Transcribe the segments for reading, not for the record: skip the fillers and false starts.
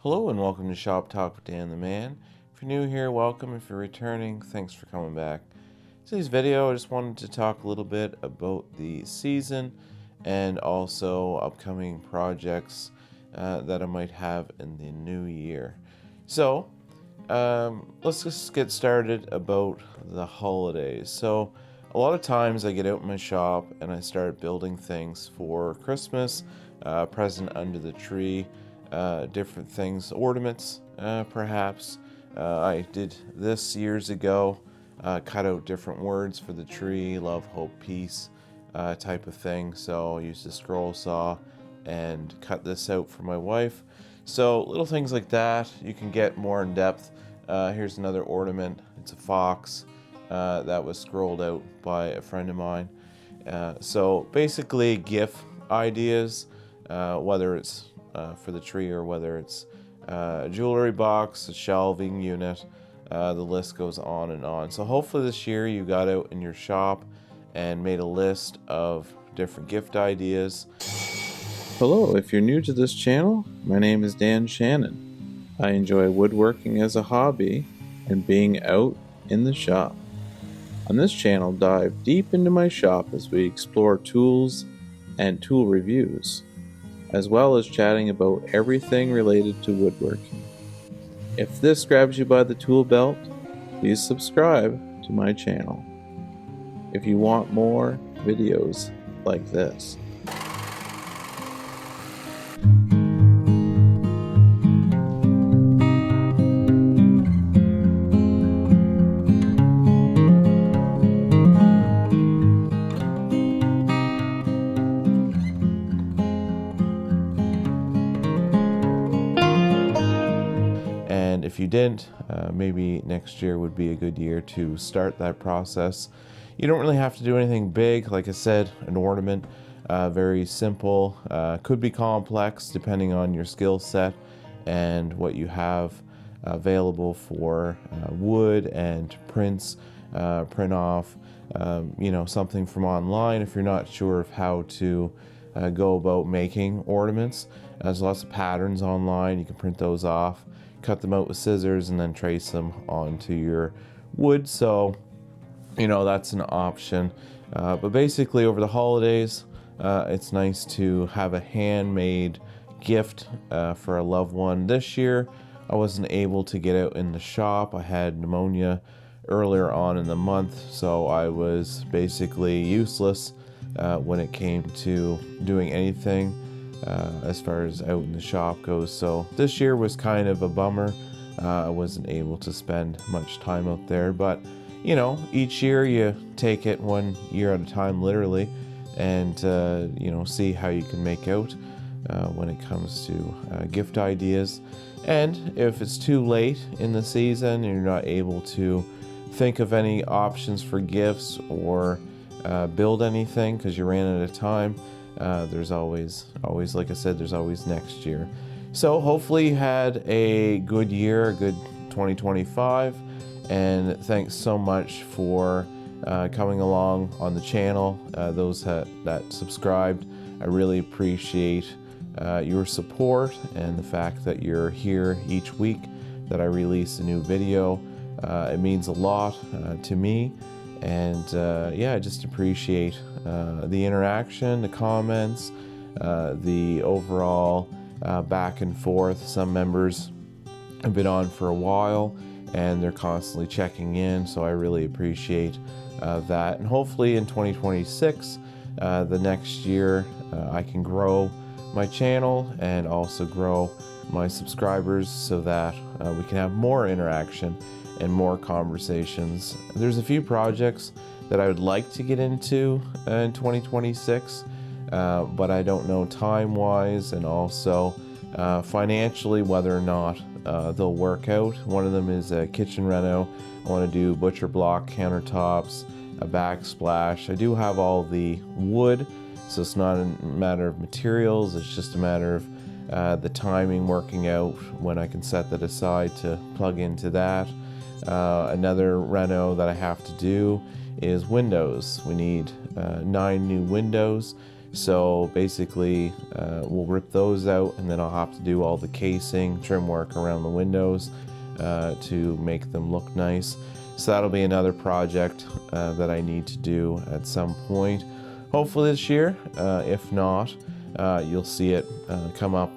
Hello and welcome to Shop Talk with Dan the Man. If you're new here, welcome. If you're returning, thanks for coming back. Today's video, I just wanted to talk a little bit about the season and also upcoming projects that I might have in the new year. So, let's just get started about the holidays. So, a lot of times I get out in my shop and I start building things for Christmas, present under the tree, different things, ornaments, perhaps. I did this years ago, cut out different words for the tree, love, hope, peace, type of thing. So I used a scroll saw and cut this out for my wife. So little things like that, you can get more in depth. Here's another ornament. It's a fox that was scrolled out by a friend of mine. So basically gift ideas, whether it's for the tree or whether it's a jewelry box, a shelving unit, the list goes on and on. So hopefully this year you got out in your shop and made a list of different gift ideas. Hello, if you're new to this channel, my name is Dan Shannon. I enjoy woodworking as a hobby and being out in the shop. On this channel, dive deep into my shop as we explore tools and tool reviews, as well as chatting about everything related to woodworking. If this grabs you by the tool belt, please subscribe to my channel if you want more videos like this. And if you didn't, maybe next year would be a good year to start that process. You don't really have to do anything big. Like I said, an ornament, very simple, could be complex depending on your skill set and what you have available for wood and prints, print off, something from online if you're not sure of how to go about making ornaments. There's lots of patterns online. You can print those off, cut them out with scissors, and then trace them onto your wood. So, that's an option. But basically, over the holidays, it's nice to have a handmade gift for a loved one. This year, I wasn't able to get out in the shop. I had pneumonia earlier on in the month, so I was basically useless when it came to doing anything as far as out in the shop goes. So this year was kind of a bummer. I wasn't able to spend much time out there, but each year you take it one year at a time, literally, and see how you can make out when it comes to gift ideas. And if it's too late in the season and you're not able to think of any options for gifts or build anything because you ran out of time, there's always, like I said, there's always next year. So hopefully you had a good year, a good 2025, and thanks so much for coming along on the channel. Those that subscribed, I really appreciate your support and the fact that you're here each week that I release a new video. It means a lot to me. And I just appreciate the interaction, the comments, the overall back and forth. Some members have been on for a while and they're constantly checking in, so I really appreciate that. And hopefully in 2026, the next year, I can grow my channel and also grow my subscribers so that we can have more interaction and more conversations. There's a few projects that I would like to get into in 2026, but I don't know time-wise and also financially whether or not they'll work out. One of them is a kitchen reno. I want to do butcher block countertops, a backsplash. I do have all the wood, so it's not a matter of materials, it's just a matter of the timing working out when I can set that aside to plug into that. Another reno that I have to do is windows. We need 9 new windows. So basically, we'll rip those out, and then I'll have to do all the casing, trim work around the windows to make them look nice. So that'll be another project that I need to do at some point, hopefully this year. If not, you'll see it come up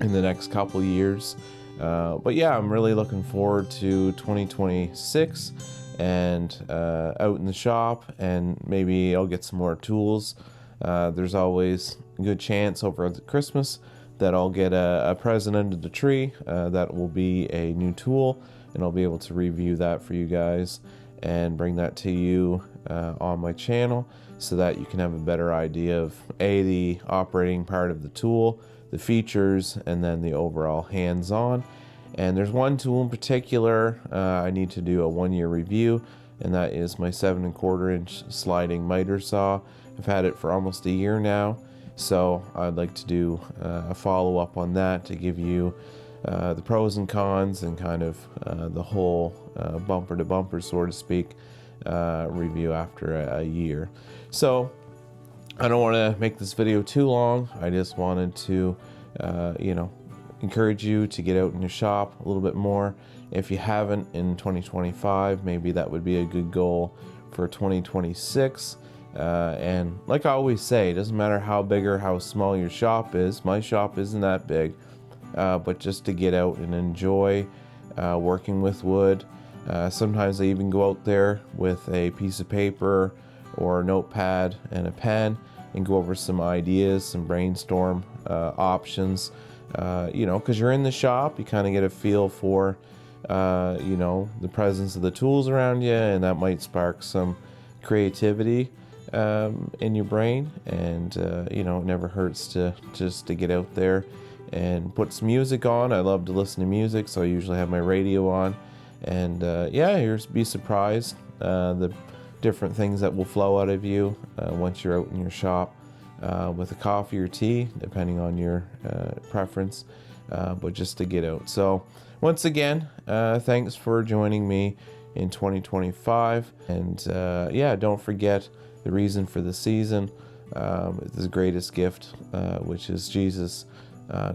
in the next couple years. But yeah, I'm really looking forward to 2026 and out in the shop, and maybe I'll get some more tools. There's always a good chance over Christmas that I'll get a present under the tree that will be a new tool, and I'll be able to review that for you guys and bring that to you on my channel, so that you can have a better idea of the operating part of the tool, the features, and then the overall hands-on. And there's one tool in particular I need to do a 1-year review, and that is my 7¼ inch sliding miter saw. I've had it for almost a year now, so I'd like to do a follow-up on that to give you the pros and cons and kind of the whole bumper to bumper, so to speak, review after a year. So I don't want to make this video too long. I just wanted to encourage you to get out in your shop a little bit more. If you haven't in 2025, maybe that would be a good goal for 2026. And like I always say, it doesn't matter how big or how small your shop is. My shop isn't that big, but just to get out and enjoy working with wood. Sometimes I even go out there with a piece of paper or a notepad and a pen and go over some ideas, some brainstorm options. Because you're in the shop, you kind of get a feel for, the presence of the tools around you, and that might spark some creativity in your brain. And, it never hurts to get out there and put some music on. I love to listen to music, so I usually have my radio on. And, you'll be surprised the different things that will flow out of you once you're out in your shop. With a coffee or tea, depending on your preference, but just to get out. So once again, thanks for joining me in 2025. And don't forget the reason for the season, the greatest gift, which is Jesus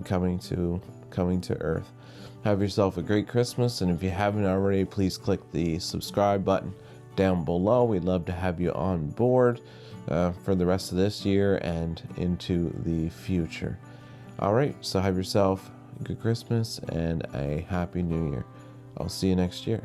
coming to earth. Have yourself a great Christmas, and if you haven't already, please click the subscribe button down below. We'd love to have you on board for the rest of this year and into the future. All right, so have yourself a good Christmas and a happy New Year. I'll see you next year.